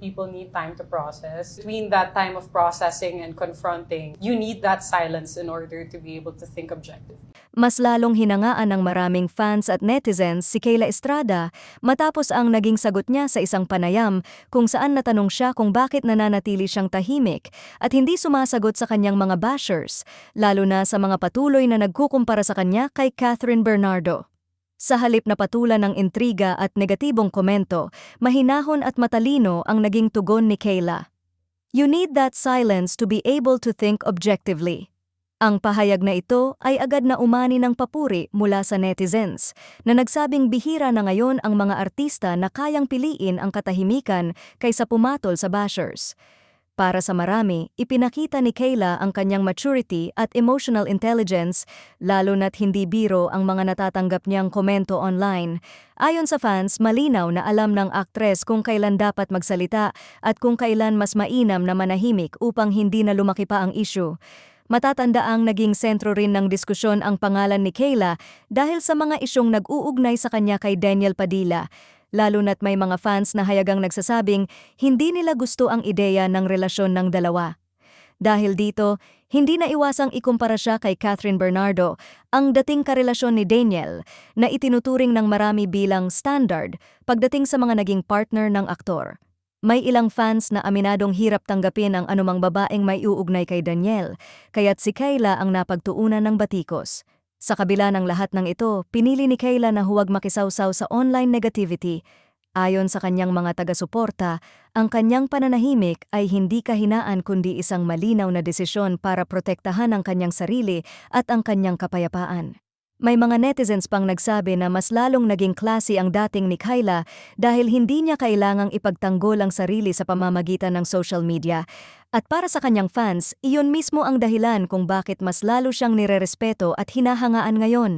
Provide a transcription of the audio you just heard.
people need time to process. Between that time of processing and confronting, you need that silence in order to be able to think objectively. Mas lalong hinangaan ng maraming fans at netizens si Kayla Estrada matapos ang naging sagot niya sa isang panayam kung saan natanong siya kung bakit nananatili siyang tahimik at hindi sumasagot sa kanyang mga bashers, lalo na sa mga patuloy na nagkukumpara sa kanya kay Catherine Bernardo. Sa halip na patulan ng intriga at negatibong komento, mahinahon at matalino ang naging tugon ni Kayla. You need that silence to be able to think objectively. Ang pahayag na ito ay agad na umani ng papuri mula sa netizens, na nagsabing bihira na ngayon ang mga artista na kayang piliin ang katahimikan kaysa pumatol sa bashers. Para sa marami, ipinakita ni Kayla ang kanyang maturity at emotional intelligence, lalo na't hindi biro ang mga natatanggap niyang komento online. Ayon sa fans, malinaw na alam ng aktres kung kailan dapat magsalita at kung kailan mas mainam na manahimik upang hindi na lumaki pa ang issue. Matatandaang naging sentro rin ng diskusyon ang pangalan ni Kayla dahil sa mga isyong nag-uugnay sa kanya kay Daniel Padilla, lalo na't may mga fans na hayagang nagsasabing hindi nila gusto ang ideya ng relasyon ng dalawa. Dahil dito, hindi na iwasang ikumpara siya kay Catherine Bernardo, ang dating karelasyon ni Daniel, na itinuturing ng marami bilang standard pagdating sa mga naging partner ng aktor. May ilang fans na aminadong hirap tanggapin ang anumang babaeng may uugnay kay Daniel, kaya't si Kayla ang napagtuunan ng batikos. Sa kabila ng lahat ng ito, pinili ni Kayla na huwag makisawsaw sa online negativity. Ayon sa kanyang mga taga-suporta, ang kanyang pananahimik ay hindi kahinaan kundi isang malinaw na desisyon para protektahan ang kanyang sarili at ang kanyang kapayapaan. May mga netizens pang nagsabi na mas lalong naging classy ang dating ni Kayla dahil hindi niya kailangang ipagtanggol ang sarili sa pamamagitan ng social media. At para sa kanyang fans, iyon mismo ang dahilan kung bakit mas lalo siyang nirerespeto at hinahangaan ngayon.